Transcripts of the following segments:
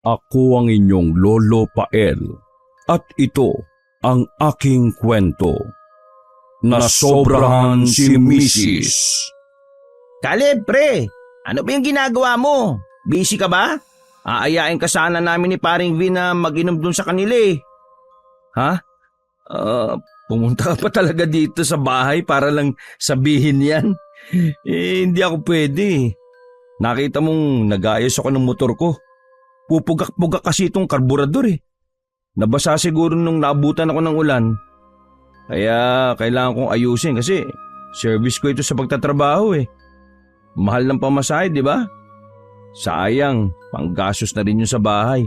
Ako ang inyong Lolo Pael at ito ang aking kwento. Nasobrahan si Mrs. Caleb, pre, ano ba yung ginagawa mo? Busy ka ba? Aayain ka sana namin ni paring Vin na mag-inom dun sa kanila eh. Ha? Pumunta ka pa talaga dito sa bahay para lang sabihin yan? Hindi ako pwede. Nakita mong nag-ayos ako ng motor ko. Pupugak-pugak kasi itong karburador eh. Nabasa siguro nung naabutan ako ng ulan. Kaya kailangan kong ayusin kasi service ko ito sa pagtatrabaho eh. Mahal ng pamasahe, di ba? Sayang, panggastos na rin yun sa bahay.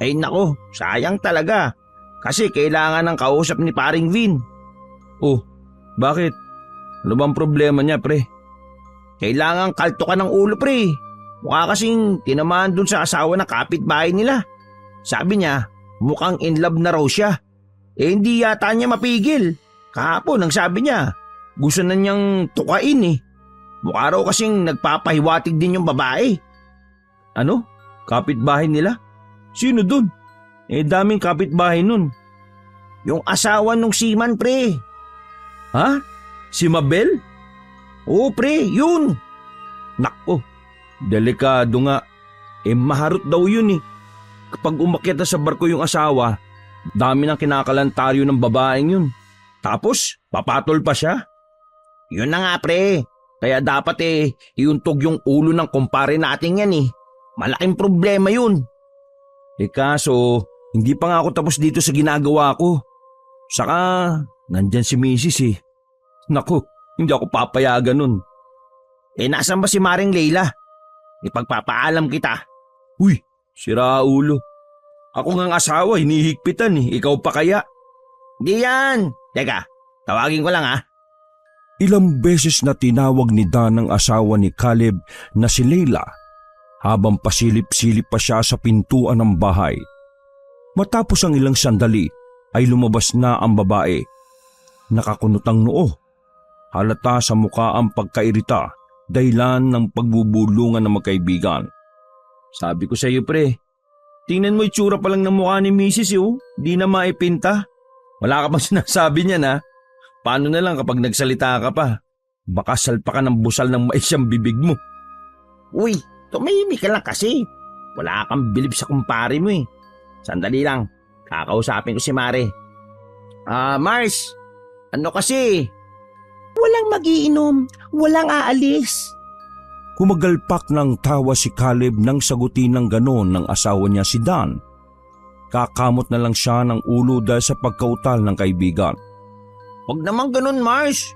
Ay nako, sayang talaga. Kasi kailangan ng kausap ni paring Vin. Oh, bakit? Ano bang problema niya, pre? Kailangan kalto ka ng ulo, pre. Mukha kasing tinamaan dun sa asawa na kapitbahay nila. Sabi niya, mukhang in love na raw siya. Hindi yata niya mapigil. Kahapon ang sabi niya, gusto na niyang tukain eh. Mukha raw kasing nagpapahiwatig din yung babae. Ano? Kapitbahay nila? Sino dun? Daming kapitbahay nun. Yung asawa nung Seaman, pre. Ha? Si Mabel? Oo, pre, yun. Nako, delikado nga. Maharot daw yun eh. Kapag umakyat na sa barko yung asawa, dami ng kinakalantaryo ng babaeng yun. Tapos, papatol pa siya. Yun na nga, pre. Kaya dapat iuntog yung ulo ng kumpare natin yan eh. Malaking problema yun. Kaso, hindi pa nga ako tapos dito sa ginagawa ko. Saka, nandyan si Mrs. eh. Naku, hindi ako papayagan nun. Nasaan ba si Maring Leila? Ipagpapaalam kita. Uy, sira ulo. Ako ngang asawa, hinihigpitan eh. Ikaw pa kaya? Di yan. Teka, tawagin ko lang ha. Ilang beses na tinawag ni Dan ang asawa ni Caleb na si Leila habang pasilip-silip pa siya sa pintuan ng bahay. Matapos ang ilang sandali ay lumabas na ang babae. Nakakunot ang noo. Halata sa mukha ang pagkairita dahilan ng pagbubulungan ng magkaibigan. Sabi ko sa iyo, pre, tingnan mo itsura pa lang ng mukha ni Mrs. Di na maipinta. Wala ka bang sinasabi niya na? Paano na lang kapag nagsalita ka pa? Baka salpa ka ng busal ng mais ang bibig mo. Uy, tumahimik ka lang kasi. Wala kang bilib sa kumpare mo eh. Sandali lang, kakausapin ko si Mare. Mars, ano kasi? Walang magiinom, walang aalis. Kumagalpak ng tawa si Caleb nang sagutin ng ganon ng asawa niya si Dan. Kakamot na lang siya ng ulo dahil sa pagkautal ng kaibigan. Huwag naman ganun, Mars.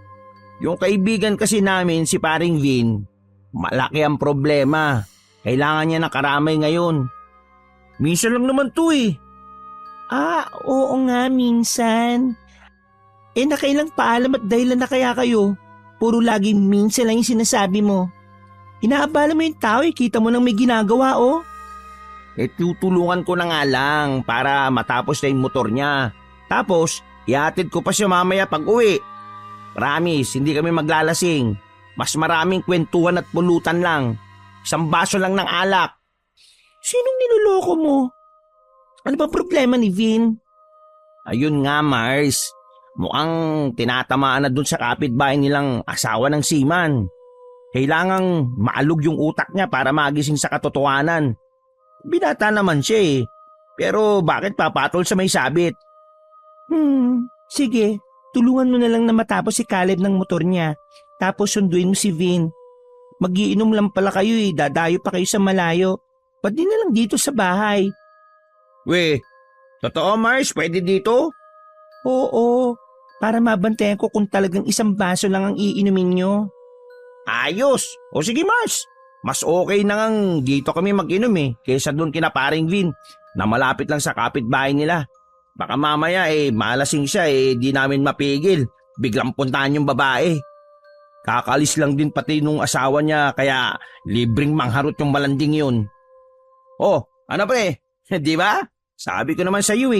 Yung kaibigan kasi namin, si paring Vin, malaki ang problema. Kailangan niya ng karamay ngayon. Minsan lang naman to eh. Oo nga, minsan. Nakailang paalam at dahilan na kaya kayo. Puro lagi minsan lang yung sinasabi mo. Inaabala mo yung tao kita mo nang may ginagawa tutulungan ko na nga lang para matapos na yung motor niya. Tapos, ihatid ko pa siya mamaya pag uwi. Promise, hindi kami maglalasing. Mas maraming kwentuhan at pulutan lang. Isang baso lang ng alak. Sinong niloloko mo? Ano ba problema ni Vin? Ayun nga, Mars. Mukhang tinatamaan na dun sa kapitbahay nilang asawa ng Seaman. Kailangang maalog yung utak niya para magising sa katotohanan. Binata naman siya eh. Pero bakit papatol sa may sabit? Sige. Tulungan mo na lang na matapos si Caleb ng motor niya. Tapos sunduin mo si Vin. Magiinom lang pala kayo eh. Dadayo pa kayo sa malayo. Ba't di na lang dito sa bahay? Totoo Mars? Pwede dito? Oo. Para mabantayan ko kung talagang isang baso lang ang iinumin nyo. Ayos. O sige Mars. Mas okay na ngang dito kami mag-inom eh. Kesa doon kina paring Vin na malapit lang sa kapitbahay nila. Baka mamaya malasing siya di namin mapigil. Biglang puntahan yung babae. Kakalis lang din pati nung asawa niya kaya libreng mangharot yung malanding yun. Oh, ano pre? Di ba? Sabi ko naman sa iyo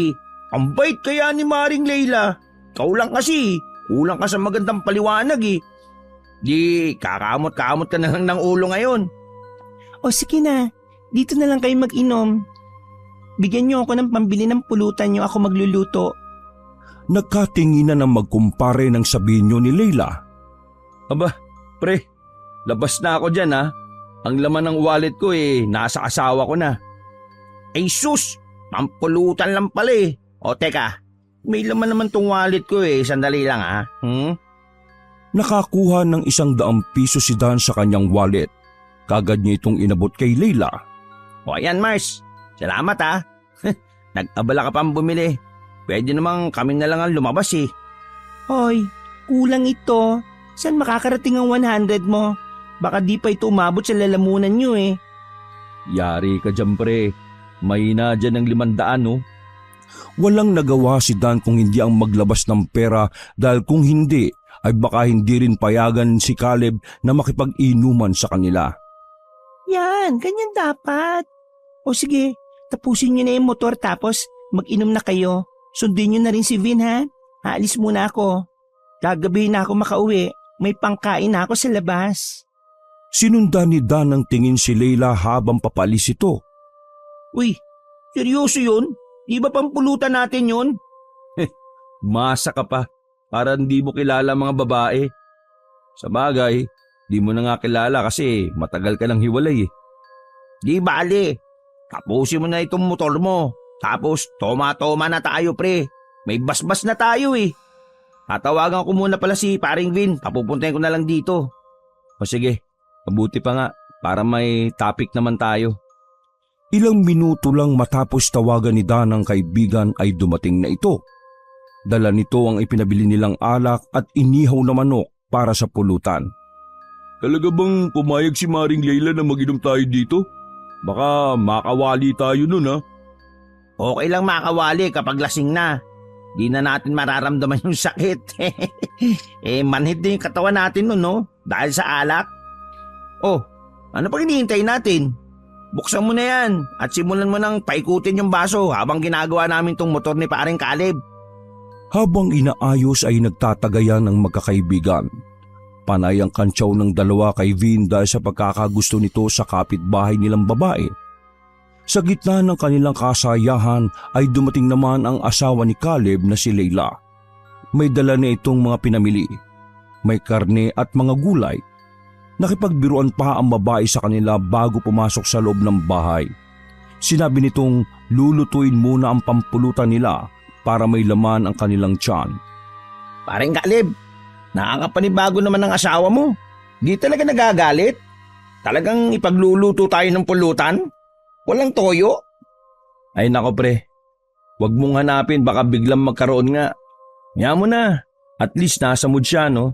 ang bait kaya ni Maring Leila. Ikaw lang kasi, kulang ka sa magandang paliwanag Di kakamot-kamot ka na lang ng ulo ngayon. O sige na, dito na lang kayo mag-inom. Bigyan niyo ako ng pambili ng pulutan niyo, ako magluluto. Nagkatinginan ng magkumpare ng sabihin niyo ni Leila. Aba, pre, labas na ako dyan ha. Ang laman ng wallet ko nasa asawa ko na. Ay sus, pampulutan lang pala eh. O teka, may laman naman tong wallet ko sandali lang ha. Nakakuha ng 100 piso si Dan sa kanyang wallet. Kagad niya itong inabot kay Leila. O ayan Mars, salamat ha. Nag-abala ka pang bumili. Pwede namang kami na lang ang lumabas eh. Hoy, kulang ito. Saan makakarating ang 100 mo? Baka di pa ito umabot sa lalamunan nyo eh. Yari ka dyan pre, may na dyan ng 500 no? Walang nagawa si Dan kung hindi ang maglabas ng pera dahil kung hindi ay baka hindi rin payagan si Caleb na makipag-inuman sa kanila. Yan, ganyan dapat. O sige, tapusin nyo na yung motor tapos mag-inom na kayo. Sundin nyo na rin si Vin ha. Aalis muna ako. Gagabi na ako makauwi. May pangkain na ako sa labas. Sinundan ni Dan ng tingin si Leila habang papalis ito. Uy, seryoso yun? Di ba pampulutan natin yun? Masa ka pa, para hindi mo kilala mga babae. Sa bagay, di mo na nga kilala kasi matagal ka nang hiwalay eh. Di bale, tapusin mo na itong motor mo. Tapos toma-toma na tayo pre. May basbas na tayo eh. Tatawagan ko muna pala si paring Vin. Papupuntahin ko na lang dito. O sige, mabuti pa nga para may topic naman tayo. Ilang minuto lang matapos tawagan ni Dan ang kaibigan ay dumating na ito. Dala nito ang ipinabili nilang alak at inihaw na manok para sa pulutan. Talaga bang pumayag si Maring Leila na mag-inom tayo dito? Baka makawali tayo nun ha? Okay lang makawali kapag lasing na. Di na natin mararamdaman yung sakit. Manhid din yung katawan natin nun no? Dahil sa alak. Oh, ano pang hinihintay natin? Buksan mo na yan at simulan mo nang paikutin yung baso habang ginagawa namin tong motor ni paring Caleb. Habang inaayos ay nagtatagayan ng magkakaibigan. Panay ang kantsaw ng dalawa kay Vin dahil sa pagkakagusto nito sa kapitbahay nilang babae. Sa gitna ng kanilang kasayahan ay dumating naman ang asawa ni Caleb na si Leila. May dala na itong mga pinamili. May karne at mga gulay. Nakipagbiruan pa ang babae sa kanila bago pumasok sa loob ng bahay. Sinabi nitong lulutuin muna ang pampulutan nila para may laman ang kanilang tiyan. Paring Caleb, nakakapanibago naman ang asawa mo. Di talaga nagagalit? Talagang ipagluluto tayo ng pulutan? Walang toyo? Ay nako pre, wag mong hanapin baka biglang magkaroon nga. Nga mo na, at least nasa mood siya no?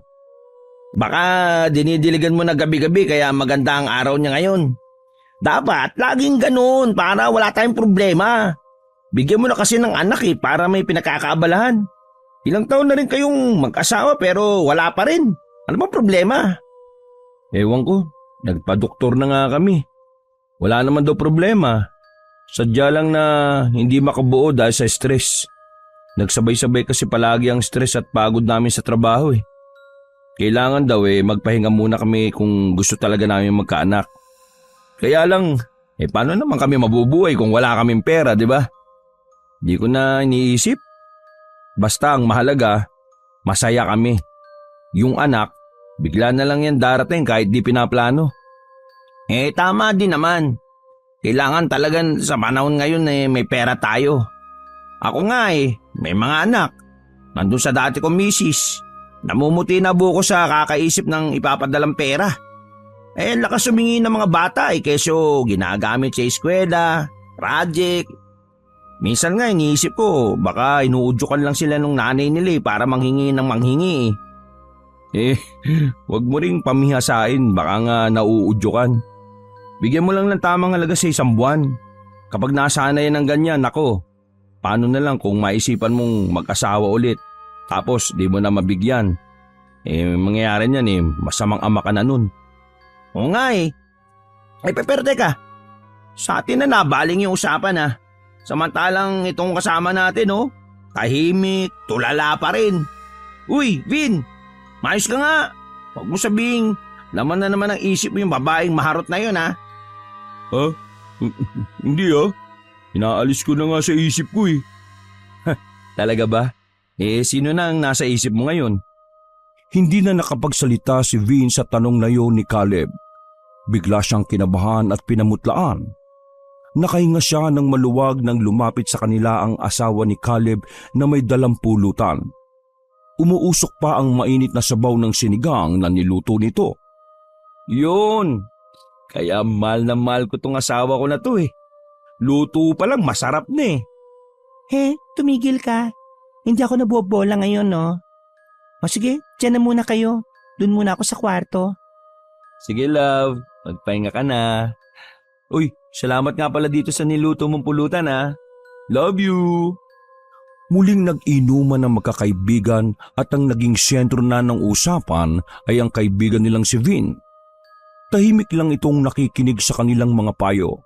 Baka dinidiligan mo na gabi-gabi kaya maganda ang araw niya ngayon. Dapat laging ganun para wala tayong problema. Bigyan mo na kasi ng anak para may pinakakaabalahan. Ilang taon na rin kayong mag-asawa pero wala pa rin. Ano ba problema? Ewan ko, nagpa-doktor na nga kami. Wala naman daw problema. Sadya lang na hindi makabuo dahil sa stress. Nagsabay-sabay kasi palagi ang stress at pagod namin sa trabaho eh. Kailangan daw magpahinga muna kami kung gusto talaga namin magkaanak. Kaya lang, paano naman kami mabubuhay kung wala kaming pera, di ba? Di ko na iniisip. Basta ang mahalaga, masaya kami. Yung anak, bigla na lang yan darating kahit di pinaplano. Tama din naman. Kailangan talagang sa panahon ngayon may pera tayo. Ako nga may mga anak. Nandun sa dati kong misis. Namumuti na buko sa kakaisip ng ipapadalang pera. Lakas humingi ng mga bata keso ginagamit sa eskwela, project. Minsan nga iniisip ko baka inuudyokan lang sila nung nanay nila para manghingi ng manghingi. Wag mo ring pamihasain baka nga nauudyokan. Bigyan mo lang ng tamang halaga sa isang buwan. Kapag nasanay ng ganyan, nako, paano na lang kung maisipan mong mag-asawa ulit tapos di mo na mabigyan. Mangyayari niyan masamang ama ka na nun. Oo nga pero teka, sa atin na nabaling yung usapan Samantalang itong kasama natin tahimik, tulala pa rin. Uy, Vin, maayos ka nga. Huwag mo sabihing laman na naman ang isip mo yung babaeng maharot na yun Ha? Hindi ah. Inaalis ko na nga sa isip ko eh. Talaga ba? Sino na ang nasa isip mo ngayon? Hindi na nakapagsalita si Vin sa tanong na yon ni Caleb. Bigla siyang kinabahan at pinamutlaan. Nakahinga siya ng maluwag nang lumapit sa kanila ang asawa ni Caleb na may dalang pulutan. Umuusok pa ang mainit na sabaw ng sinigang na niluto nito. Yun! Kaya mahal na mahal ko tong asawa ko na to eh. Luto pa lang masarap na eh. Tumigil ka. Hindi ako nabubola ngayon, no? O sige, dyan na muna kayo. Doon muna ako sa kwarto. Sige love, magpahinga ka na. Uy, salamat nga pala dito sa niluto mong pulutan ha. Love you! Muling nag-inuman ng magkakaibigan at ang naging sentro na ng usapan ay ang kaibigan nilang si Vin. Tahimik lang itong nakikinig sa kanilang mga payo.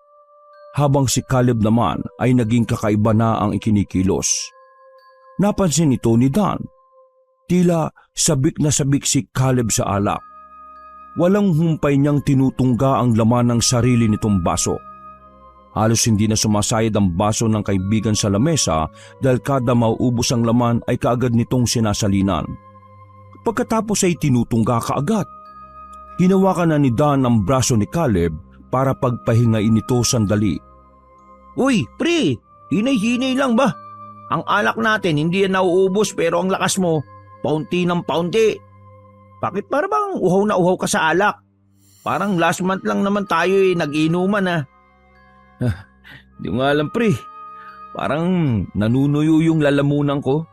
Habang si Caleb naman ay naging kakaiba na ang ikinikilos. Napansin ito ni Dan. Tila sabik na sabik si Caleb sa alak. Walang humpay niyang tinutungga ang laman ng sarili nitong baso. Halos hindi na sumasayad ang baso ng kaibigan sa lamesa dahil kada mauubos ang laman ay kaagad nitong sinasalinan. Pagkatapos ay tinutungga kaagad. Hinawakan na ni Dan ang braso ni Caleb para pagpahingain ito sandali. Uy, pre! Hinay-hinay lang ba? Ang alak natin hindi yan nauubos pero ang lakas mo, paunti ng paunti. Bakit para bang uhaw na uhaw ka sa alak? Parang last month lang naman tayo nag-inuman ah. Di nga alam pre, parang nanunuyo yung lalamunan ko.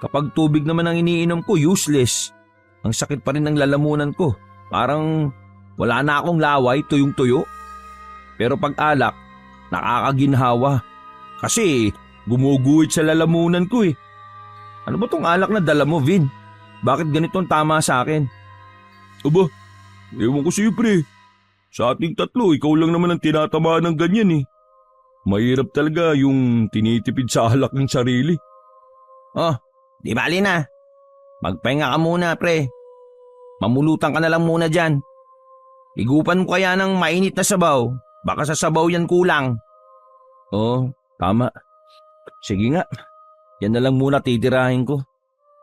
Kapag tubig naman ang iniinom ko, useless. Ang sakit pa rin ng lalamunan ko. Parang wala na akong laway, tuyong-tuyo. Pero pag alak, nakakaginhawa. Kasi gumuguhit sa lalamunan ko eh. Ano ba tong alak na dala mo, Vin? Bakit ganitong tama sa akin? Aba, ewan ko sa'yo pre. Sa ating tatlo, ikaw lang naman ang tinatamaan ng ganyan eh. Mahirap talaga yung tinitipid sa alak ng sarili. Oh, di bali na. Magpahinga ka muna, pre. Mamulutan ka na lang muna dyan. Igupan mo kaya ng mainit na sabaw. Baka sa sabaw yan kulang. Oh, tama. Sige nga. Yan na lang muna titirahin ko.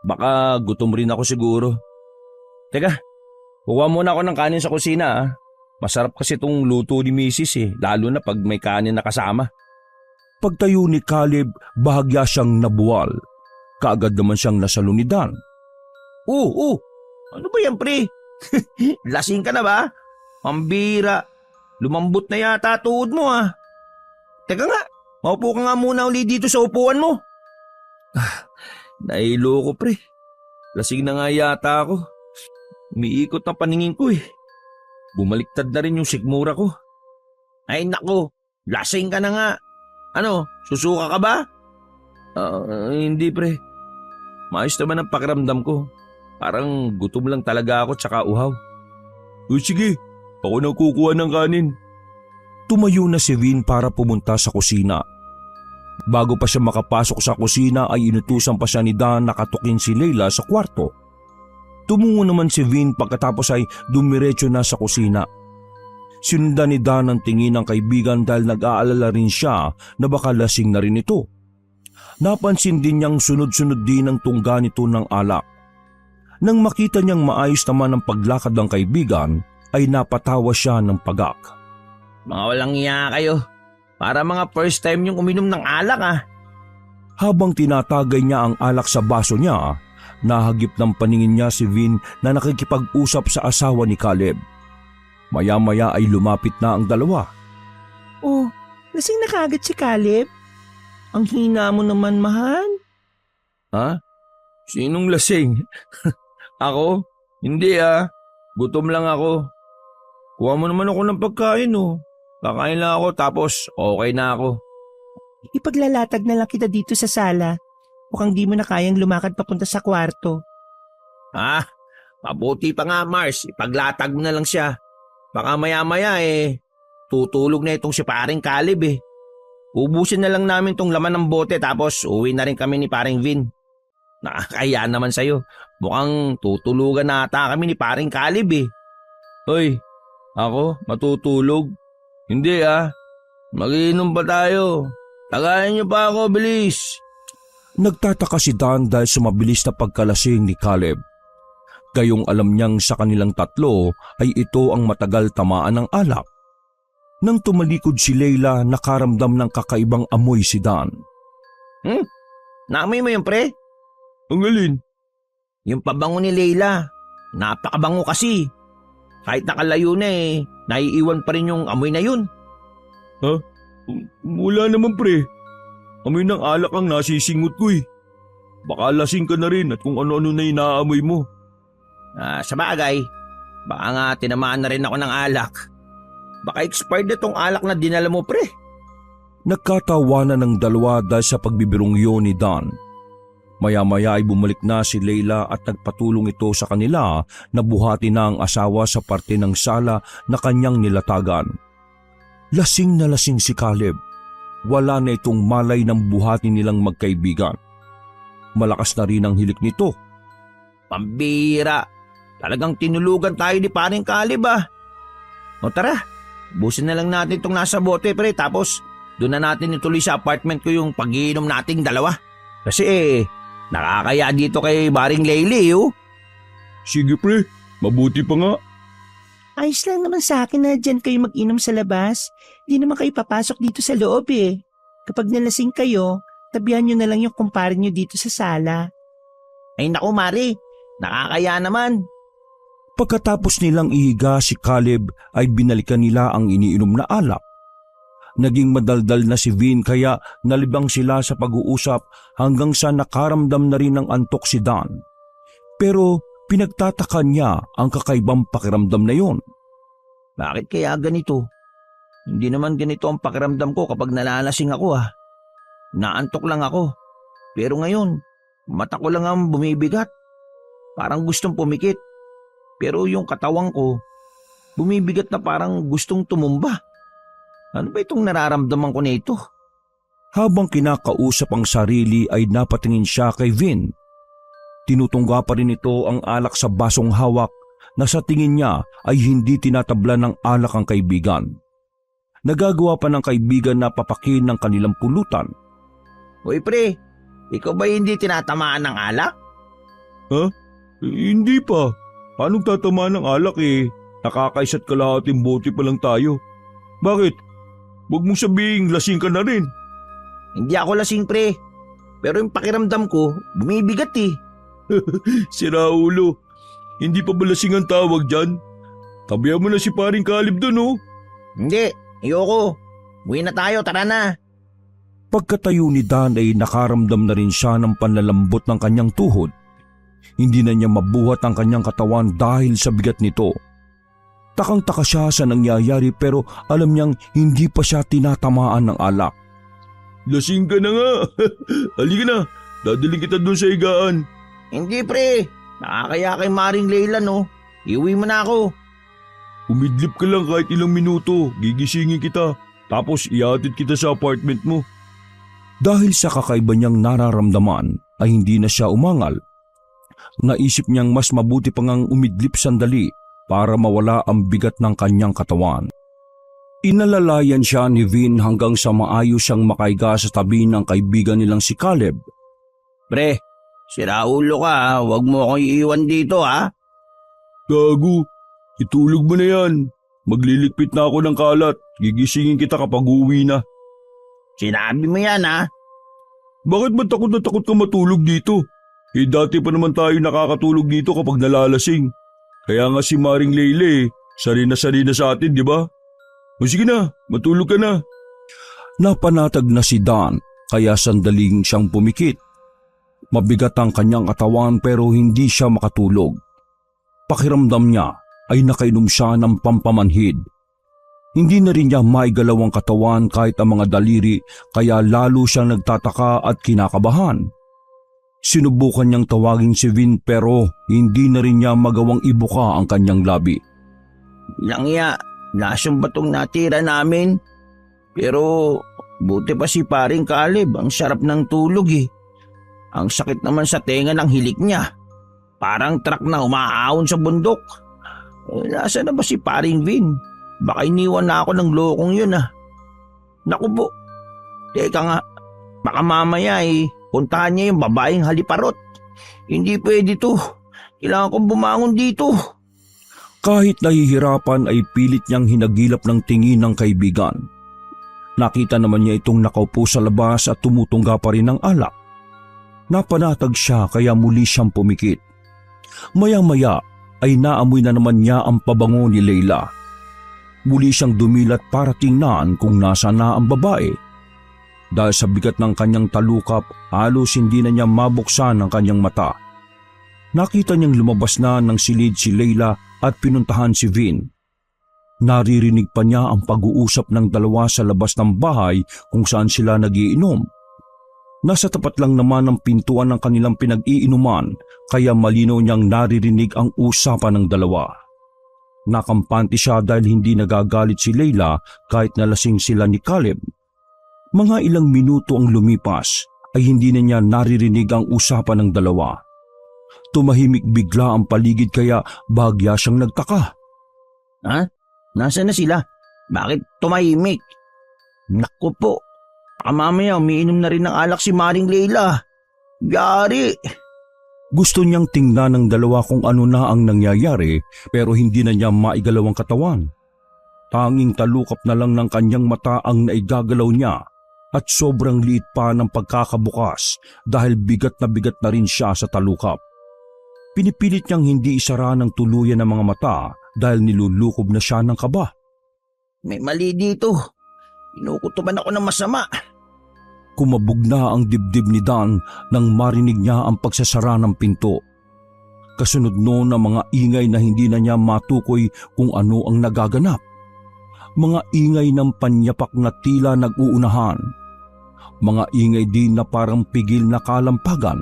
Baka gutom rin ako siguro. Teka, kuha muna ako ng kanin sa kusina ah. Masarap kasi itong luto ni Mrs. lalo na pag may kanin na kasama. Pagtayo ni Caleb, bahagya siyang nabuwal. Kaagad naman siyang nasalunidan. Ano ba yan pre? Lasing ka na ba? Pambira. Lumambot na yata tuhod mo ah. Teka nga, maupo ka nga muna uli dito sa upuan mo. Nailo ko pre. Lasing na nga yata ako. Umiikot ang paningin ko eh. Bumaliktad na rin yung sikmura ko. Ay nako, lasing ka na nga. Ano, susuka ka ba? Hindi pre. Maayos naman ang pakiramdam ko. Parang gutom lang talaga ako tsaka uhaw. Sige, ako na kukuha ng kanin. Tumayo na si Vin para pumunta sa kusina. Bago pa siya makapasok sa kusina ay inutusan pa siya ni Dan na katukin si Leila sa kwarto. Tumungo naman si Vin pagkatapos ay dumiretso na sa kusina. Sinundan ni Dan ang tingin ng kaibigan dahil nag-aalala rin siya na baka lasing na rin ito. Napansin din niyang sunod-sunod din ang tungga nito ng alak. Nang makita niyang maayos naman ang paglakad ng kaibigan ay napatawa siya ng pagak. Mga walang iya kayo. Para mga first time yung uminom ng alak ah. Habang tinatagay niya ang alak sa baso niya, nahagip ng paningin niya si Vin na nakikipag-usap sa asawa ni Caleb. Maya-maya ay lumapit na ang dalawa. Oh, lasing na kaagad si Caleb. Ang hina mo naman, mahal. Ha? Sinong lasing? Ako? Hindi ah. Gutom lang ako. Kuha mo naman ako ng pagkain oh. Kakain lang ako tapos okay na ako. Ipaglalatag na lang kita dito sa sala. Mukhang di mo na kayang lumakad papunta sa kwarto. Mabuti pa nga Mars. Ipaglatag mo na lang siya. Baka maya-maya tutulog na itong si paring Caleb eh. Ubusin na lang namin tong laman ng bote tapos uwi na rin kami ni paring Vin. Nakakaya naman sa'yo. Mukhang tutulugan na ata kami ni paring Caleb eh. Hoy, ako matutulog? Hindi ah. Mag-iinom ba tayo? Tagayan niyo pa ako, bilis. Nagtataka si Dan dahil sa mabilis na pagkalasing ni Caleb. Gayong alam niyang sa kanilang tatlo ay ito ang matagal tamaan ng alak. Nang tumalikod si Leila, nakaramdam ng kakaibang amoy si Dan. Naamoy mo yun, pre? Ang alin? Yung pabango ni Leila. Napakabango kasi. Kahit nakalayo na naiiwan pa rin yung amoy na yun. Ha? Wala naman pre. Amoy ng alak ang nasisingot ko eh. Baka lasing ka na rin at kung ano-ano na inaamoy mo. Sa bagay, baka nga tinamaan na rin ako ng alak. Baka expired na tong alak na dinala mo, pre. Nagkatawanan ng dalawa dahil sa pagbibirong yun ni Dan. Maya-maya ay bumalik na si Leila at nagpatulong ito sa kanila na buhati na ang asawa sa parte ng sala na kanyang nilatagan. Lasing na lasing si Caleb. Wala na itong malay ng buhati nilang magkaibigan. Malakas na rin ang hilik nito. Pambira. Talagang tinulugan tayo ni paring Caleb ah. O tara, busin na lang natin itong nasa bote pre, tapos doon na natin ituloy sa apartment ko yung pag-iinom nating dalawa. Kasi nakakaya dito kay Baring Leili oh. Sige pre, mabuti pa nga. Ayos lang naman sa akin na dyan kayo mag-inom sa labas. Di naman kayo papasok dito sa loob eh. Kapag nalasing kayo, tabihan nyo na lang yung kumpare nyo dito sa sala. Ay naku Mari, nakakaya naman. Pagkatapos nilang ihiga si Caleb ay binalikan nila ang iniinom na alak. Naging madaldal na si Vin kaya nalibang sila sa pag-uusap hanggang sa nakaramdam na rin ng antok si Dan. Pero pinagtataka niya ang kakaibang pakiramdam na yon. Bakit kaya ganito? Hindi naman ganito ang pakiramdam ko kapag nalalasing ako ah. Naantok lang ako. Pero ngayon, mata ko lang ang bumibigat. Parang gustong pumikit. Pero yung katawan ko, bumibigat na parang gustong tumumba. Ano ba itong nararamdaman ko nito? Habang kinakausap ang sarili ay napatingin siya kay Vin. Tinutungga pa rin ito ang alak sa basong hawak na sa tingin niya ay hindi tinatabla ng alak ang kaibigan. Nagagawa pa ng kaibigan na papakin ng kanilang pulutan. Hoy pre, ikaw ba hindi tinatamaan ng alak? Ha? Hindi pa. Paano tatamaan ng alak eh? Nakakaisa't kalahating bote pa lang tayo. Bakit? Huwag mong sabihin lasing ka na rin. Hindi ako lasing pre. Pero yung pakiramdam ko, bumibigat eh. Sira ulo. Hindi pa ba lasing ang tawag dyan? Tabihan mo na si paring Caleb dun oh. Hindi, ayoko. Uwi na tayo, tara na. Pagkatayo ni Dan ay nakaramdam na rin siya ng panlalambot ng kanyang tuhod. Hindi na niya mabuhat ang kanyang katawan dahil sa bigat nito. Takang-taka siya sa nangyayari pero alam niyang hindi pa siya tinatamaan ng alak. Lasing ka na nga. Halika na, dadaling kita doon sa higaan. Hindi pre, nakakaya kay Maring Leila no. Iuwi mo na ako. Umidlip ka lang kahit ilang minuto, gigisingin kita. Tapos iatid kita sa apartment mo. Dahil sa kakaiba niyang nararamdaman ay hindi na siya umangal. Naisip niyang mas mabuti pang ang umidlip sandali para mawala ang bigat ng kanyang katawan. Inalalayan siya ni Vin hanggang sa maayos siyang makaiga sa tabi ng kaibigan nilang si Caleb. Pre, sira ulo ka ha. Huwag mo akong iiwan dito ha. Gago, itulog mo na yan. Maglilikpit na ako ng kalat. Gigisingin kita kapag uwi na. Sinabi mo yan ha. Bakit ba takot na takot ka matulog dito? Eh dati pa naman tayo nakakatulog dito kapag nalalasing. Kaya nga si Maring Leila sari na sa atin, di ba? O sige na, matulog ka na. Napanatag na si Dan kaya sandaling siyang pumikit. Mabigat ang kanyang katawan pero hindi siya makatulog. Pakiramdam niya ay nakainom siya ng pampamanhid. Hindi na rin niya maigalaw ang katawan kahit ang mga daliri kaya lalo siyang nagtataka at kinakabahan. Sinubukan niyang tawagin si Vin pero hindi na rin niya magawang ibuka ang kanyang labi. Langya, lasong batong natira namin. Pero buti pa si paring Caleb, ang sarap ng tulog eh. Ang sakit naman sa tenga ng hilik niya. Parang truck na umaahon sa bundok. Nasaan na ba si paring Vin? Baka iniwan na ako ng lokong yun ah. Naku po. Teka nga, baka mamaya puntahan niya yung babaeng haliparot. Hindi pwede to. Kailangan kong bumangon dito. Kahit nahihirapan ay pilit niyang hinagilap ng tingin ng kaibigan. Nakita naman niya itong nakaupo sa labas at tumutungga pa rin ng alak. Napanatag siya kaya muli siyang pumikit. Maya-maya ay naamoy na naman niya ang pabango ni Leila. Muli siyang dumilat para tingnan kung nasa na ang babae. Dahil sa bigat ng kanyang talukap, halos hindi na niya mabuksan ang kanyang mata. Nakita niyang lumabas na ng silid si Leila at pinuntahan si Vin. Naririnig pa niya ang pag-uusap ng dalawa sa labas ng bahay kung saan sila nagiinom. Nasa tapat lang naman ang pintuan ng kanilang pinag-iinuman kaya malinaw niyang naririnig ang usapan ng dalawa. Nakampante siya dahil hindi nagagalit si Leila kahit nalasing sila ni Caleb. Mga ilang minuto ang lumipas ay hindi na niya naririnig ang usapan ng dalawa. Tumahimik bigla ang paligid kaya bahagya siyang nagtaka. Ha? Nasaan na sila? Bakit tumahimik? Naku po. Baka mamaya umiinom na rin ng alak si Maring Leila. Yari! Gusto niyang tingnan ng dalawa kung ano na ang nangyayari pero hindi na niya maigalaw ang katawan. Tanging talukap na lang ng kanyang mata ang naigagalaw niya at sobrang liit pa ng pagkakabukas dahil bigat na rin siya sa talukap. Pinipilit niyang hindi isara ng tuluyan ng mga mata dahil nilulukob na siya ng kaba. May mali dito. Inukutuban ako ng masama. Kumabog na ang dibdib ni Dan nang marinig niya ang pagsasara ng pinto. Kasunod noon ang mga ingay na hindi na niya matukoy kung ano ang nagaganap. Mga ingay ng panyapak na tila nag-uunahan. Mga ingay din na parang pigil na kalampagan.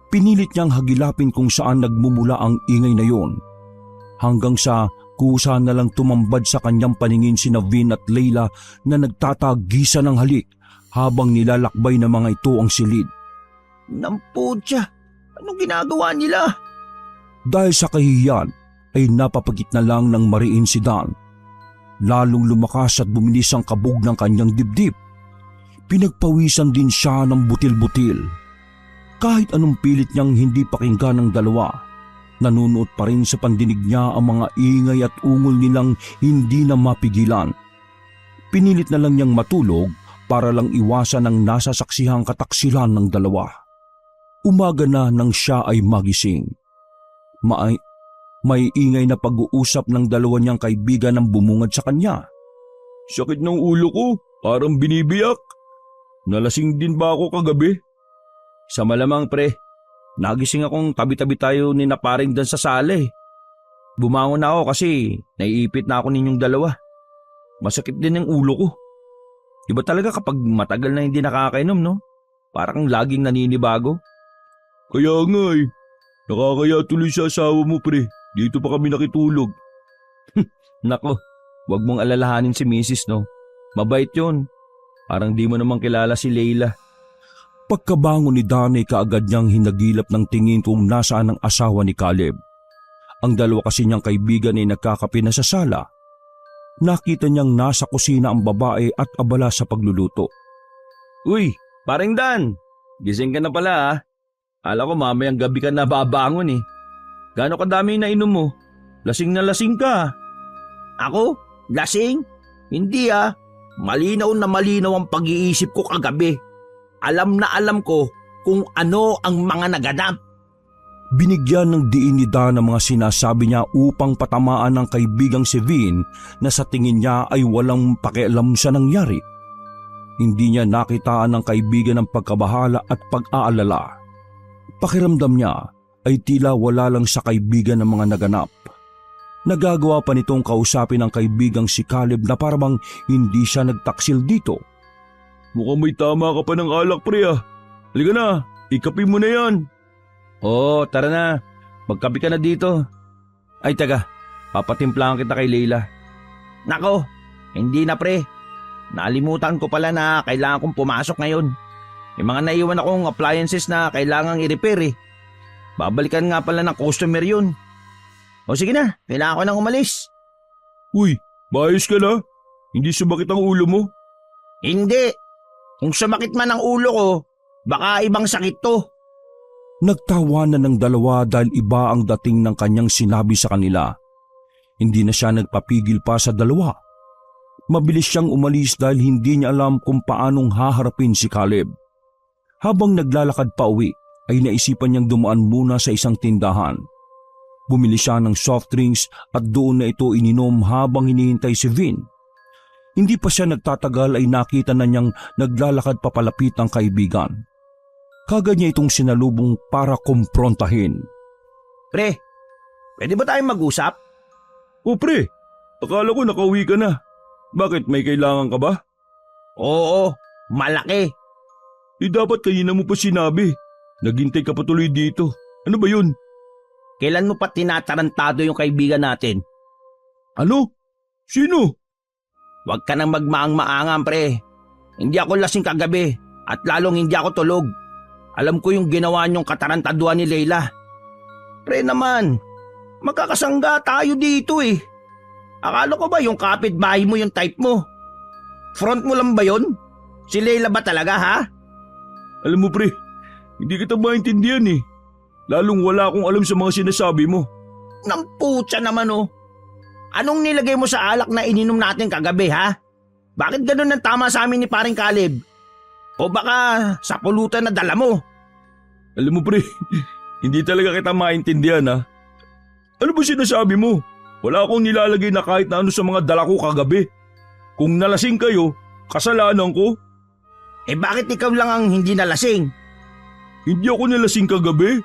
Pinilit niyang hagilapin kung saan nagmumula ang ingay na yon. Hanggang sa kusa na lang tumambad sa kanyang paningin sina Vin at Leila na nagtatagisa ng halik habang nilalakbay ng mga ito ang silid. Nampudya, anong ginagawa nila? Dahil sa kahihiyan ay napapagit na lang ng mariin si Dan. Lalong lumakas at bumilis ang kabog ng kanyang dibdib. Pinagpawisan din siya ng butil-butil. Kahit anong pilit niyang hindi pakinggan ng dalawa, nanunuot pa rin sa pandinig niya ang mga ingay at ungol nilang hindi na mapigilan. Pinilit na lang niyang matulog para lang iwasan ang nasasaksihang kataksilan ng dalawa. Umaga na nang siya ay magising. May ingay na pag-uusap ng dalawa niyang kaibigan ang bumungad sa kanya. Sakit ng ulo ko, parang binibiyak. Nalasing din ba ako kagabi? Sa malamang pre, nagising akong tabi-tabi tayo ni naparing dan sa sala eh. Bumangon na ako kasi naiipit na ako ninyong dalawa. Masakit din ang ulo ko. Iba talaga kapag matagal na hindi nakakainom, no? Parang laging naninibago. Kaya nga nakakaya tuloy sa asawa mo pre, dito pa kami nakitulog. Nako, wag mong alalahanin si Mrs. no? Mabait yun. Parang di mo namang kilala si Leila. Pagkabangon ni Danny kaagad niyang hinagilap ng tingin kung nasaan ang asawa ni Caleb. Ang dalawa kasi niyang kaibigan ay nagkakape na sa sala. Nakita niyang nasa kusina ang babae at abala sa pagluluto. Uy, paring Dan, gising ka na pala ha. Ala ko mamayang gabi ka na babangon eh. Gaano kadami na inom mo? Lasing na lasing ka. Ako? Lasing? Hindi ah. Malinaw na malinaw ang pag-iisip ko kagabi. Alam na alam ko kung ano ang mga naganap. Binigyan ng diin ni Dan ang mga sinasabi niya upang patamaan ng kaibigang si Vin na sa tingin niya ay walang pakialam sa nangyari. Hindi niya nakitaan ng kaibigan ng pagkabahala at pag-aalala. Pakiramdam niya ay tila wala lang sa kaibigan ng mga naganap. Nagagawa pa nitong kausapin ang kaibigang si Caleb na parang hindi siya nagtaksil dito. Mukhang may tama ka pa ng alak pre ah. Halika na, ikapi mo na yan. Oo, tara na. Magkape ka na dito. Ay taga, papatimplahan kita kay Leila. Nako, hindi na pre. Nalimutan ko pala na kailangan kong pumasok ngayon. May mga naiwan akong appliances na kailangang i-repair eh. Babalikan nga pala ng customer yun. O sige na, kailangan ko nang umalis. Uy, maayos ka na? Hindi sumakit ang ulo mo? Hindi. Kung sumakit man ang ulo ko, baka ibang sakit to. Nagtawanan ng dalawa dahil iba ang dating ng kanyang sinabi sa kanila. Hindi na siya nagpapigil pa sa dalawa. Mabilis siyang umalis dahil hindi niya alam kung paanong haharapin si Caleb. Habang naglalakad pa uwi, ay naisipan niyang dumaan muna sa isang tindahan. Bumili siya ng soft drinks at doon na ito ininom habang hinihintay si Vin. Hindi pa siya nagtatagal ay nakita na niyang naglalakad papalapit ang kaibigan. Kagad niya itong sinalubong para kumprontahin. Pre, pwede ba tayong mag-usap? O pre, akala ko nakauwi ka na. Bakit, may kailangan ka ba? Oo, malaki. Dapat kanina mo pa sinabi. Naghintay ka pa tuloy dito. Ano ba yun? Kailan mo pa tinatarantado yung kaibigan natin? Ano? Sino? Huwag ka nang magmaang-maangan, pre. Hindi ako lasing kagabi at lalong hindi ako tulog. Alam ko yung ginawa niyong katarantaduan ni Leila. Pre naman, magkakasangga tayo dito eh. Akala ko ba yung kapitbahay mo yung type mo? Front mo lang ba yun? Si Leila ba talaga, ha? Alam mo pre, hindi kita maintindihan eh. Lalong wala akong alam sa mga sinasabi mo. Namputya naman oh. Anong nilagay mo sa alak na ininom natin kagabi, ha? Bakit ganun ang tama sa amin ni paring Caleb? O baka sa pulutan na dala mo? Alam mo pre, hindi talaga kita maintindihan ha. Ano ba sinasabi mo? Wala akong nilalagay na kahit na ano sa mga dala ko kagabi. Kung nalasing kayo, kasalanan ko. Eh bakit ikaw lang ang hindi nalasing? Hindi ako nalasing kagabi.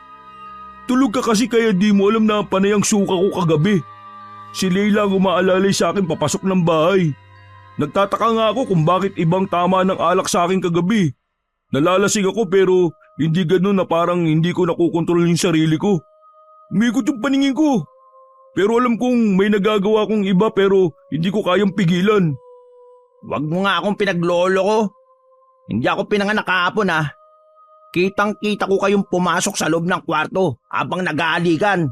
Tulog ka kasi kaya di mo alam na panay ang suka ko kagabi. Si Leila ang umaalalay sa akin papasok ng bahay. Nagtataka nga ako kung bakit ibang tama ng alak sa akin kagabi. Nalalasing ako pero hindi ganun na parang hindi ko nakukontrol yung sarili ko. Umikot yung paningin ko. Pero alam kong may nagagawa kong iba pero hindi ko kayang pigilan. Huwag mo nga akong pinaglolo ko. Hindi ako pinanganak kahapon ha. Kitang-kita ko kayong pumasok sa loob ng kwarto habang nag-aaligan.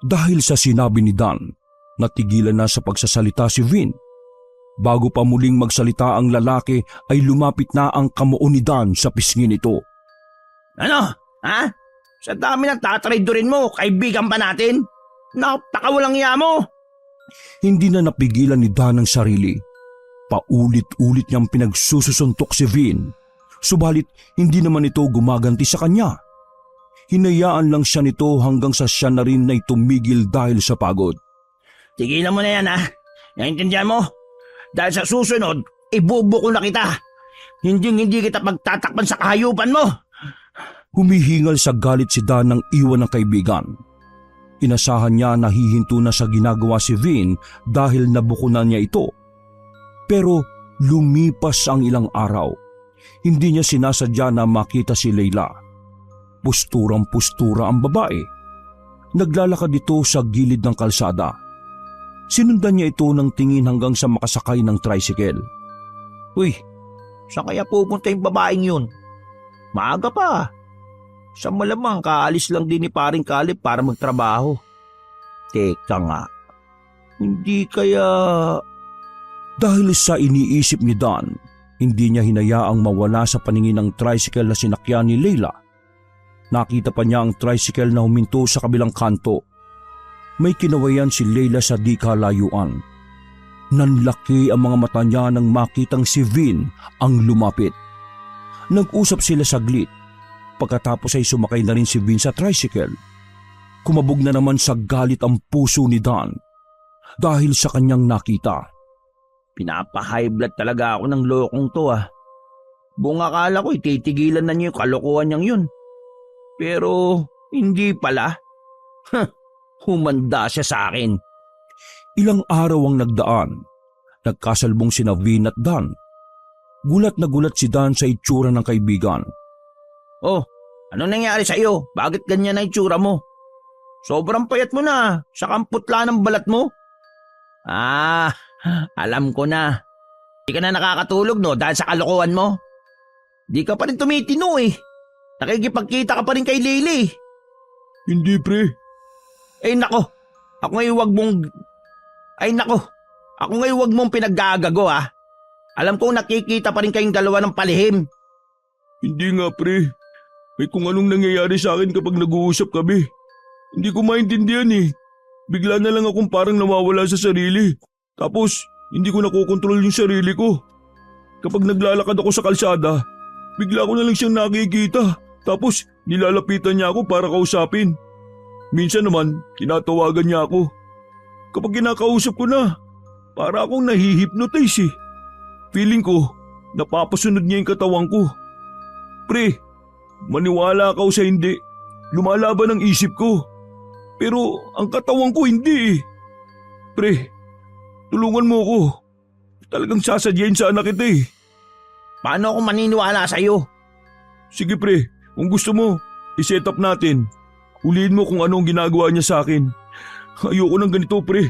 Dahil sa sinabi ni Dan, natigilan na sa pagsasalita si Vin. Bago pa muling magsalita ang lalaki ay lumapit na ang kamuo ni Dan sa pisngi nito. Ano? Ha? Sa dami ng tatraidorin mo, kaibigan pa natin? Napakawalang iya mo! Hindi na napigilan ni Dan ang sarili. Paulit-ulit niyang pinagsususuntok si Vin. Subalit hindi naman ito gumaganti sa kanya. Hinayaan lang siya nito hanggang sa siya na rin ay tumigil dahil sa pagod. Tigilan mo na yan ha. Naintindihan mo? Dahil sa susunod, ibubuko na kita. Hindi kita pagtatakpan sa kahayupan mo. Humihingal sa galit si Dan ng iwan ng kaibigan. Inasahan niya na hihinto na sa ginagawa si Vin dahil nabukunan niya ito. Pero lumipas ang ilang araw. Hindi niya sinasadya na makita si Leila. Pusturang-pustura ang babae. Naglalakad ito sa gilid ng kalsada. Sinundan niya ito ng tingin hanggang sa makasakay ng tricycle. Uy, saan kaya pupunta yung babaeng yun? Maaga pa. Sa malamang kaalis lang din ni paring Caleb para magtrabaho. Teka nga, hindi kaya... Dahil sa iniisip ni Dan, hindi niya hinayaang mawala sa paningin ng tricycle na sinakyan ni Leila. Nakita pa niya ang tricycle na huminto sa kabilang kanto. May kinawayan si Leila sa di kalayuan. Nanlaki ang mga mata niya nang makitang si Vin ang lumapit. Nag-usap sila saglit. Pagkatapos ay sumakay na rin si Vin sa tricycle. Kumabog na naman sa galit ang puso ni Dan dahil sa kanyang nakita. Pinapa-high blood talaga ako ng lokong to ah. Buong akala ko ititigilan na niya yung kalokohan niyang yun. Pero hindi pala. Humanda siya sa akin. Ilang araw ang nagdaan. Nagkasalbong sina Vin at Dan. Gulat na gulat si Dan sa itsura ng kaibigan. Oh, ano nangyari sa iyo? Bakit ganyan na itsura mo? Sobrang payat mo na. Sa kamputla ng balat mo. Ah, alam ko na. Di ka na nakakatulog no dahil sa kalokohan mo. Di ka pa rin tumitino eh. Nakikipagkita ka pa rin kay Lily. Hindi pre. Ay nako, ako ngayon wag mong... Ay nako, ako ngayon wag mong pinaggagago ah. Alam kong nakikita pa rin kayong dalawa ng palihim. Hindi nga pre. May kung anong nangyayari sa akin kapag nag-uusap kami. Hindi ko maintindihan eh. Bigla na lang akong parang nawawala sa sarili. Tapos, hindi ko nakokontrol yung sarili ko. Kapag naglalakad ako sa kalsada, bigla ko na lang siyang nakikita. Tapos, nilalapitan niya ako para kausapin. Minsan naman, tinatawagan niya ako. Kapag kinakausap ko na, para akong nahihipnotize eh. Feeling ko, napapasunod niya yung katawan ko. Pre, maniwala ka o sa hindi, lumalaban ang isip ko. Pero ang katawan ko hindi eh. Pre, tulungan mo ko. Talagang sasadyain sana kita eh. Paano ako maniniwala sa'yo? Sige pre, kung gusto mo, i-set up natin. Ulihin mo kung anong ginagawa niya sa akin. Ayoko ng ganito pre.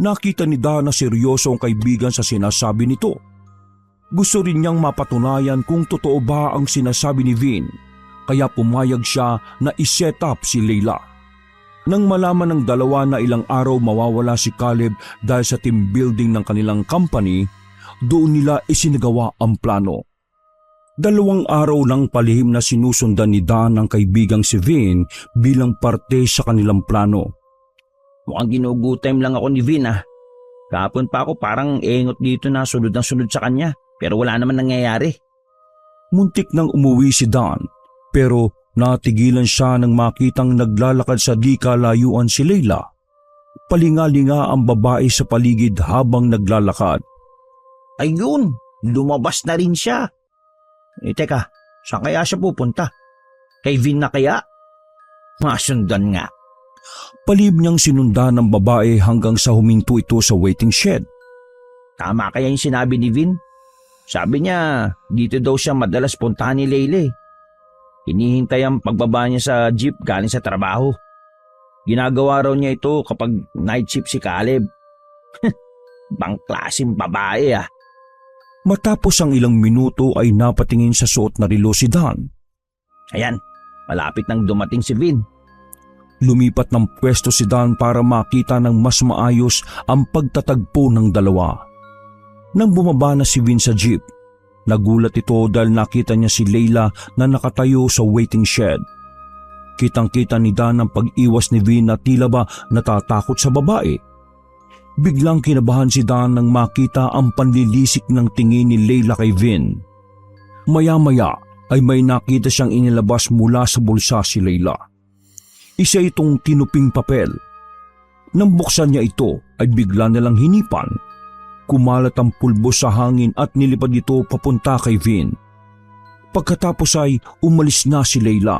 Nakita ni Dan na seryoso ang kaibigan sa sinasabi nito. Gusto rin niyang mapatunayan kung totoo ba ang sinasabi ni Vin, kaya pumayag siya na i-set up si Leila. Nang malaman ng dalawa na ilang araw mawawala si Caleb dahil sa team building ng kanilang company, doon nila isinagawa ang plano. 2 araw ng palihim na sinusundan ni Dan ang kaibigang si Vin bilang parte sa kanilang plano. Mukhang ginugutom lang ako ni Vin ah. Kahapon pa ako parang engot dito na sunod ng sunod sa kanya. Pero wala naman nangyayari. Muntik nang umuwi si Dan, pero natigilan siya nang makitang naglalakad sa di kalayuan si Leila. Palingalinga ang babae sa paligid habang naglalakad. Ayun, lumabas na rin siya. Teka, saan kaya siya pupunta? Kay Vin na kaya? Masundan nga. Palib niyang sinundan ng babae hanggang sa huminto ito sa waiting shed. Tama kaya yung sinabi ni Vin? Sabi niya, dito daw siya madalas puntahan ni Leila. Hinihintay ang pagbaba niya sa jeep galing sa trabaho. Ginagawa raw niya ito kapag night shift si Caleb. Bang klaseng babae ah. Matapos ang ilang minuto ay napatingin sa suot na relo si Dan. Ayan, malapit nang dumating si Vin. Lumipat ng pwesto si Dan para makita ng mas maayos ang pagtatagpo ng dalawa. Nang bumaba na si Vin sa jeep, nagulat ito dahil nakita niya si Leila na nakatayo sa waiting shed. Kitang-kita ni Dan ang pag-iwas ni Vin na tila ba natatakot sa babae. Biglang kinabahan si Dan nang makita ang panlilisik ng tingin ni Leila kay Vin. Maya-maya ay may nakita siyang inilabas mula sa bulsa si Leila. Isa itong tinuping papel. Nang buksan niya ito ay bigla nilang hinipan. Kumalat ang pulbos sa hangin at nilipad ito papunta kay Vin. Pagkatapos ay umalis na si Leila.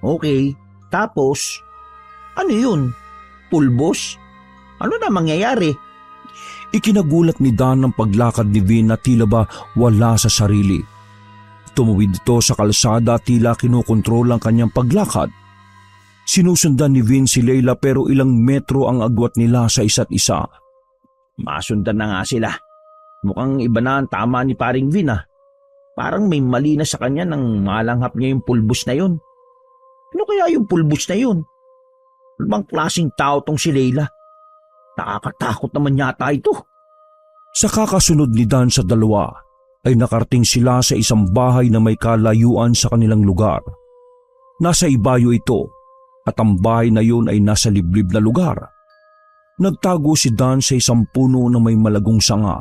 Okay, tapos, ano yun? Pulbos? Ano na mangyayari? Ikinagulat ni Dan ang paglakad ni Vin na tila ba wala sa sarili. Tumawid ito sa kalsada at tila kinokontrol ang kanyang paglakad. Sinusundan ni Vin si Leila pero ilang metro ang agwat nila sa isa't isa. Masundan na nga sila. Mukhang iba na ang tama ni paring Vin ah. Parang may mali na sa kanya nang malanghap niya yung pulbos na yun. Ano kaya yung pulbos na yun? Ano bang klaseng tao tong si Leila? Nakakatakot naman yata ito. Sa kakasunod ni Dan sa dalawa ay nakarating sila sa isang bahay na may kalayuan sa kanilang lugar. Nasa ibayo ito at ang bahay na yun ay nasa liblib na lugar. Nagtago si Dan sa isang puno na may malagong sanga.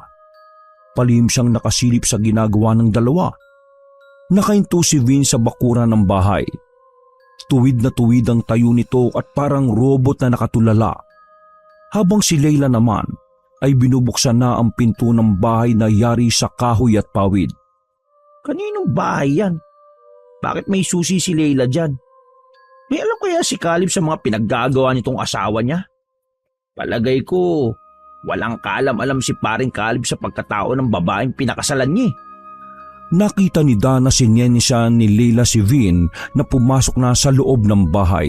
Palihim siyang nakasilip sa ginagawa ng dalawa. Nakahinto si Vin sa bakuran ng bahay. Tuwid na tuwid ang tayo nito at parang robot na nakatulala. Habang si Leila naman ay binubuksan na ang pinto ng bahay na yari sa kahoy at pawid. Kaninong bahay yan? Bakit may susi si Leila dyan? May alam kaya si Caleb sa mga pinaggagawa nitong asawa niya? Palagay ko, walang kaalam-alam si paring Caleb sa pagkatao ng babaeng pinakasalan niya. Nakita ni Dan na sinyenisian ni Leila si Vin na pumasok na sa loob ng bahay.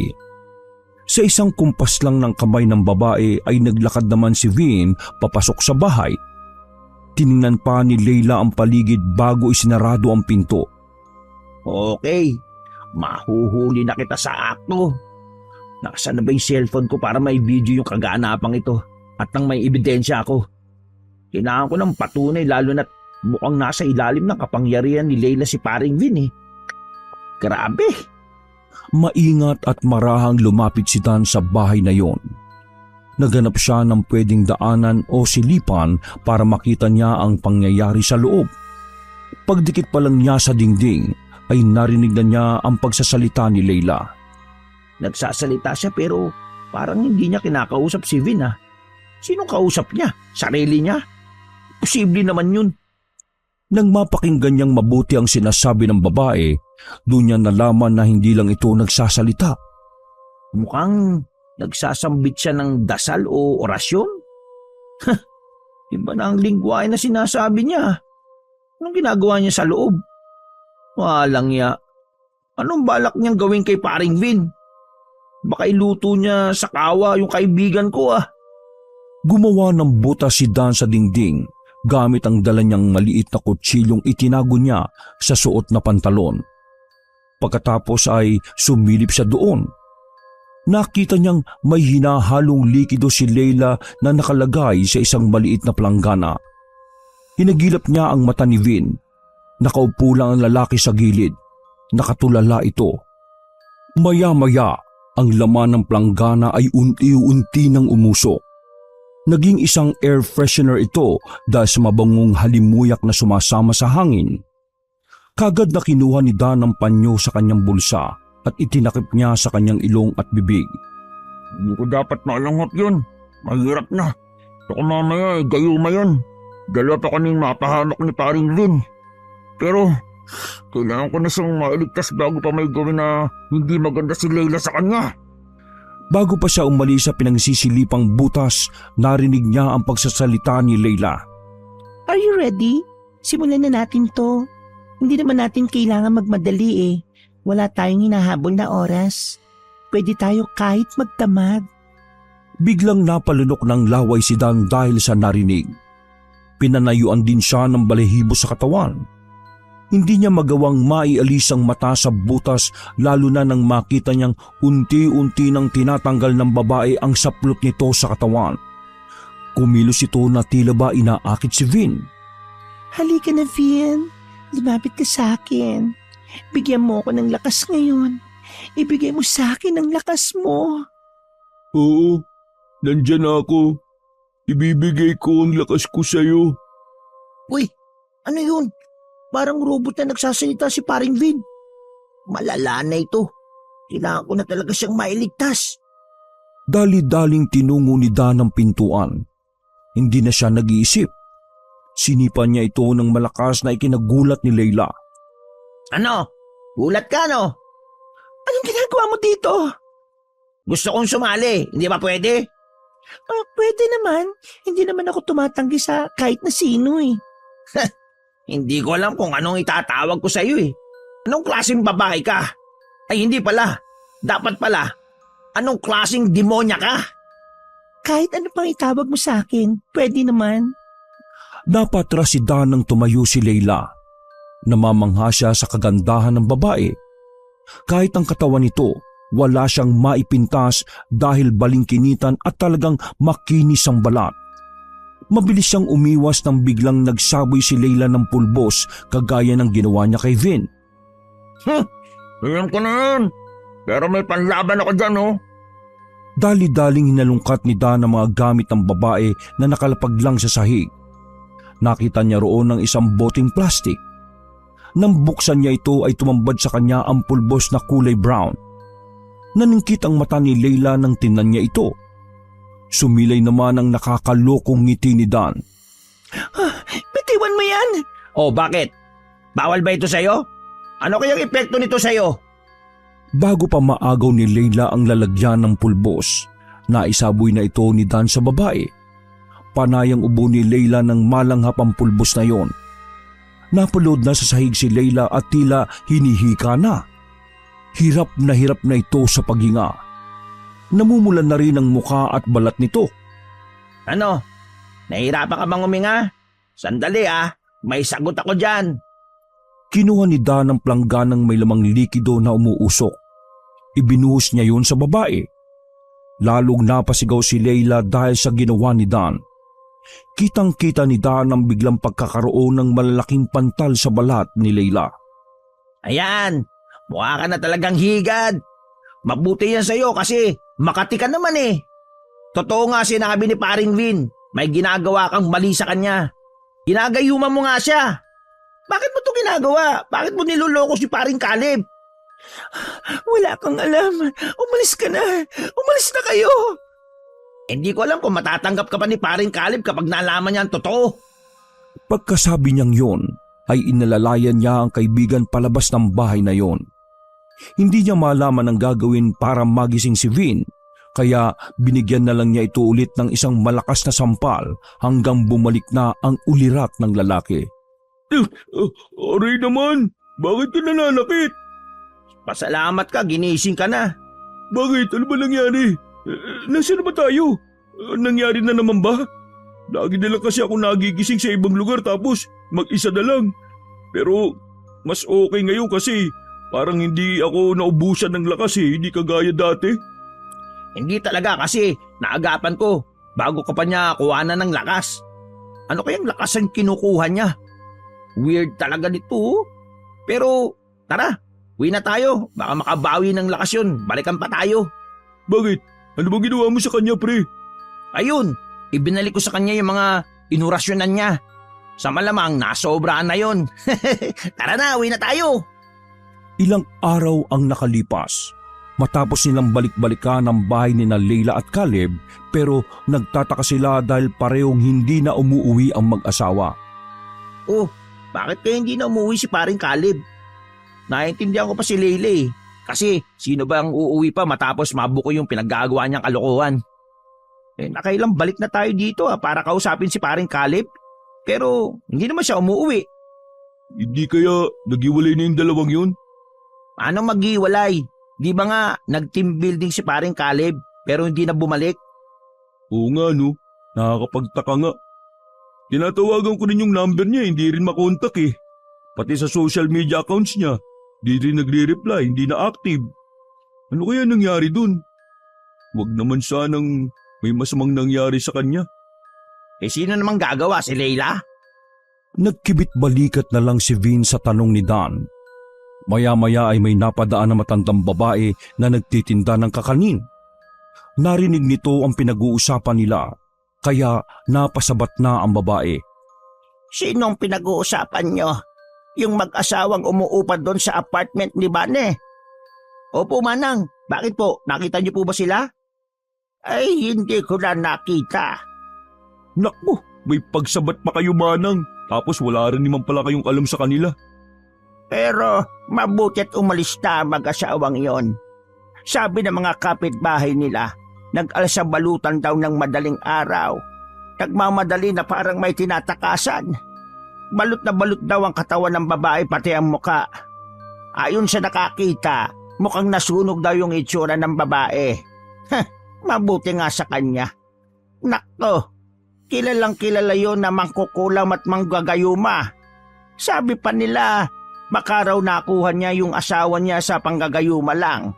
Sa isang kumpas lang ng kamay ng babae ay naglakad naman si Vin papasok sa bahay. Tiningnan pa ni Leila ang paligid bago isinarado ang pinto. Okay, mahuhuli na kita sa akto. Nasaan na ba yung cellphone ko para may video yung kaganapang ito at nang may ebidensya ako? Kailangan ko ng patunay lalo na't mukhang nasa ilalim ng kapangyarihan ni Leila si paring Vin eh. Grabe! Maingat at marahang lumapit si Dan sa bahay na yon. Naganap siya ng pwedeng daanan o silipan para makita niya ang pangyayari sa loob. Pagdikit pa lang niya sa dingding ay narinig na niya ang pagsasalita ni Leila. Nagsasalita siya pero parang hindi niya kinakausap si Vin ah. Sinong kausap niya? Sarili niya? Posible naman yun. Nang mapakinggan niyang mabuti ang sinasabi ng babae, doon niya nalaman na hindi lang ito nagsasalita. Mukhang nagsasambit siya ng dasal o orasyon. Iba na ang lingwahe na sinasabi niya. Anong ginagawa niya sa loob? Walang ya. Anong balak niyang gawin kay paring Vin? Baka iluto niya sa kawa yung kaibigan ko ah. Gumawa ng butas si Dan sa dingding gamit ang dala niyang maliit na kutsilyong itinago niya sa suot na pantalon. Pagkatapos ay sumilip siya doon. Nakita niyang may hinahalong likido si Leila na nakalagay sa isang maliit na planggana. Hinagilap niya ang mata ni Vin. Nakaupo lang ang lalaki sa gilid. Nakatulala ito. Maya-maya, ang laman ng planggana ay unti-unti nang umusok. Naging isang air freshener ito dahil sa mabangong halimuyak na sumasama sa hangin. Kagad na kinuha ni Dan ang panyo sa kanyang bulsa at itinakip niya sa kanyang ilong at bibig. Hindi ko dapat maalanghap yun. Mahirap na. Baka mamaya gayuma yun. Dala pa kaming mapahamak ni paring Vin. Pero kailangan ko na siyang mailigtas bago pa may gawin na hindi maganda si Leila sa kanya. Bago pa siya umalis sa pinangsisilipang butas, narinig niya ang pagsasalita ni Leila. Are you ready? Simulan na natin to. Hindi naman natin kailangan magmadali eh. Wala tayong hinahabol na oras. Pwede tayo kahit magtamad. Biglang napalunok ng laway si Dan dahil sa narinig. Pinanayuan din siya ng balahibo sa katawan. Hindi niya magawang maialis ang mata sa butas lalo na nang makita niyang unti-unti nang tinatanggal ng babae ang saplot nito sa katawan. Kumilos ito na tila ba inaakit si Vin. Halika na, Vin. Lumapit ka sa akin. Bigyan mo ako ng lakas ngayon. Ibigay mo sa akin ang lakas mo. Oo, nandyan ako. Ibibigay ko ang lakas ko sa'yo. Uy, ano yun? Parang robot na nagsasalita si paring Vin. Malala na ito. Kailangan ko na talaga siyang mailigtas. Dali-daling tinungo ni Dan ang pintuan. Hindi na siya nag-iisip. Sinipan niya ito ng malakas na ikinagulat ni Leila. Ano? Gulat ka no? Anong ginagawa mo dito? Gusto kong sumali. Hindi ba pwede? Pwede naman. Hindi naman ako tumatanggi sa kahit na sino eh. Hindi ko alam kung anong itatawag ko sa iyo eh. Anong klaseng babae ka? Ay hindi pala. Dapat pala. Anong klaseng demonya ka? Kahit ano pang itawag mo sa akin, pwede naman. Napatras si Dan nang tumayo si Leila. Namamangha siya sa kagandahan ng babae. Kahit ang katawan nito, wala siyang maipintas dahil balingkinitan at talagang makinis ang balat. Mabilis siyang umiwas nang biglang nagsaboy si Leila ng pulbos kagaya ng ginawa niya kay Vin. Ayan ko na yan. Pero may panlaban ako dyan, oh. Dali-daling hinalungkat ni Dan ang mga gamit ng babae na nakalapag lang sa sahig. Nakita niya roon ng isang boteng plastik. Nang buksan niya ito ay tumambad sa kanya ang pulbos na kulay brown. Naningkit ang mata ni Leila nang tingnan niya ito. Sumilay naman ang nakakalokong ngiti ni Dan. Bitiwan mo yan! Oh, bakit? Bawal ba ito sa'yo? Ano kayang epekto nito sa'yo? Bago pa maagaw ni Leila ang lalagyan ng pulbos, naisaboy na ito ni Dan sa babae. Panayang ubo ni Leila nang malanghap ang pulbos na yon. Napulod na sa sahig si Leila at tila hinihika na. Hirap na ito sa paghinga. Namumulan na rin ang mukha at balat nito. Ano? Nahihirapan ka bang huminga? Sandali may sagot ako dyan. Kinuha ni Dan ang plangganang may lamang likido na umuusok. Ibinuhos niya yun sa babae. Lalong napasigaw si Leila dahil sa ginawa ni Dan. Kitang-kita ni Dan ang biglang pagkakaroon ng malalaking pantal sa balat ni Leila. Ayan, mukha ka na talagang higad. Mabuti yan sa'yo kasi makati ka naman eh. Totoo nga sinabi ni paring Vin, may ginagawa kang mali sa kanya. Ginagayuman mo nga siya. Bakit mo to ginagawa? Bakit mo niloloko si paring Caleb? Wala kang alam. Umalis ka na. Umalis na kayo. Hindi ko alam kung matatanggap ka pa ni paring Caleb kapag nalaman niya ang totoo. Pagkasabi niyang yon, ay inalalayan niya ang kaibigan palabas ng bahay na yon. Hindi niya malaman ang gagawin para magising si Vin, kaya binigyan na lang niya ito ulit ng isang malakas na sampal hanggang bumalik na ang ulirat ng lalaki. Aray naman, bakit ka nananakit? Pasalamat ka, ginising ka na. Bakit? Ano ba nangyari? Nasaan na ba tayo? Nangyari na naman ba? Lagi na lang kasi ako nagigising sa ibang lugar tapos mag-isa na lang. Pero mas okay ngayon kasi parang hindi ako naubusan ng lakas hindi kagaya dati. Hindi talaga kasi naagapan ko bago ka pa niya kuhanan ng lakas. Ano kayang lakas ang kinukuha niya? Weird talaga nito. Pero tara, uwi na tayo. Baka makabawi ng lakas yun. Balikan pa tayo. Bakit? Ano ba ginawa mo sa kanya, pre? Ayun, ibinalik ko sa kanya yung mga inurasyonan niya. Sa malamang nasobraan na yun. Tara na, uwi na tayo. Ilang araw ang nakalipas. Matapos nilang balik-balikan ang bahay ni na Leila at Caleb, pero nagtataka sila dahil parehong hindi na umuuwi ang mag-asawa. Oh, bakit kaya hindi na umuwi si paring Caleb? Naiintindihan ko pa si Leila eh. Kasi sino ba ang uuwi pa matapos mabuko yung pinaggagawa niyang kalokohan? Nakailang balik na tayo dito para kausapin si paring Caleb. Pero hindi naman siya umuwi. Hindi kaya naghiwalay na yung dalawang yun? Ano maghiwalay? Di ba nga nag-team building si paring Caleb pero hindi na bumalik? Oo nga no, nakakapagtaka nga. Tinatawagan ko rin yung number niya, hindi rin makontak eh. Pati sa social media accounts niya, di rin nagre-reply, hindi na active. Ano kaya nangyari dun? Huwag naman sanang may masamang nangyari sa kanya. Sino namang gagawa, si Leila? Nagkibit-balikat na lang si Vin sa tanong ni Dan. Maya-maya ay may napadaan na matandang babae na nagtitinda ng kakanin. Narinig nito ang pinag-uusapan nila, kaya napasabat na ang babae. Sinong pinag-uusapan nyo? Yung mag-asawang umuupad doon sa apartment ni Bane? Opo, Manang. Bakit po? Nakita niyo po ba sila? Ay, hindi ko na nakita. Naku, may pagsabat pa kayo manang, tapos wala rin naman pala kayong alam sa kanila. Pero mabuti't umalis na ang mag-asawang yon. Sabi ng mga kapitbahay nila, nag-alsabalutan daw ng madaling araw. Nagmamadali na parang may tinatakasan. Balot na balot daw ang katawan ng babae pati ang muka. Ayon sa nakakita, mukhang nasunog daw yung itsura ng babae. Mabuti nga sa kanya. Nakto, kilalang kilala yun na mangkukulam at manggagayuma. Sabi pa nila, makaraw nakuha niya yung asawa niya sa panggagayuma lang.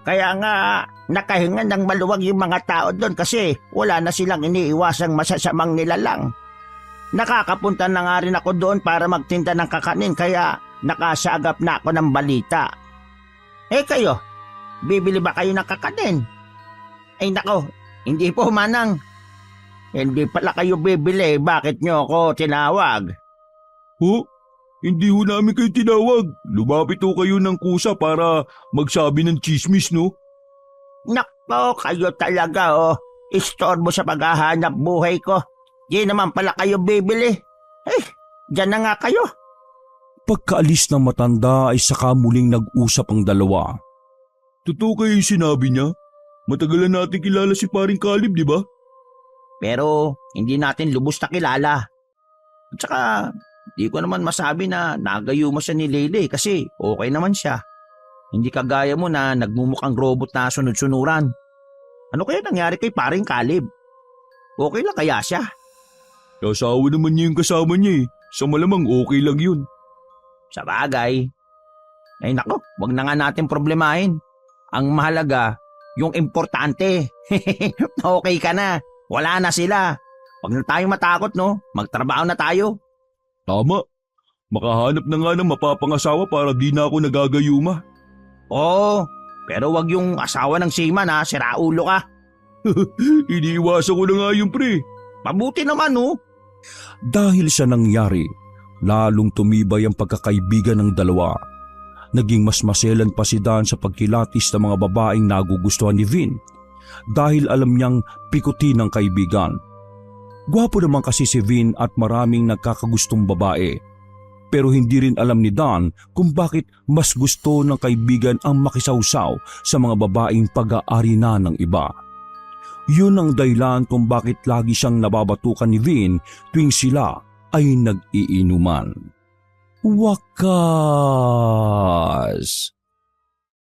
Kaya nga, nakahinga ng maluwag yung mga tao doon kasi wala na silang iniiwasang masasamang nilalang. Nakakapunta na nga rin ako doon para magtinda ng kakanin kaya nakasagap na ako ng balita. Kayo, bibili ba kayo ng kakanin? Ay nako, hindi po Manang. Hindi pala kayo bibili, bakit nyo ako tinawag? Hindi ho namin kayo tinawag. Lumapit ho kayo ng kusa para magsabi ng chismis, no? Nako, kayo talaga istorbo sa paghahanap buhay ko. Di naman pala kayo bibili. Diyan na nga kayo. Pagkaalis ng matanda ay saka muling nag-usap ang dalawa. Totoo kayo yung sinabi niya? Matagal na natin kilala si paring Caleb, di ba? Pero hindi natin lubos na kilala. At saka, di ko naman masabi na nagayuma siya ni Lele kasi okay naman siya. Hindi kagaya mo na nagmumukhang robot na sunod-sunuran. Ano kaya nangyari kay paring Caleb? Okay lang kaya siya? Kasawa naman niya yung kasama niya eh. Sa malamang okay lang yun. Sa bagay. Ay nako, wag na nga natin problemahin. Ang mahalaga, yung importante. Okay ka na. Wala na sila. Huwag na tayong matakot, no? Magtrabaho na tayo. Tama. Makahanap na nga ng mapapangasawa para di na ako nagagayuma. Oo, pero wag yung asawa ng seaman ha, siraulo ka. Iniiwasan ko na nga yun, pre. Mabuti naman, no? Dahil sa nangyari, lalong tumibay ang pagkakaibigan ng dalawa. Naging mas maselan pa si Dan sa pagkilatis ng mga babaeng nagugustuhan ni Vin dahil alam niyang pikutin ng kaibigan. Gwapo naman kasi si Vin at maraming nagkakagustong babae. Pero hindi rin alam ni Dan kung bakit mas gusto ng kaibigan ang makisawsaw sa mga babaeng pag-aari na ng iba. Yun ang dahilan kung bakit lagi siyang nababatukan ni Vin tuwing sila ay nag-iinuman. Wakas!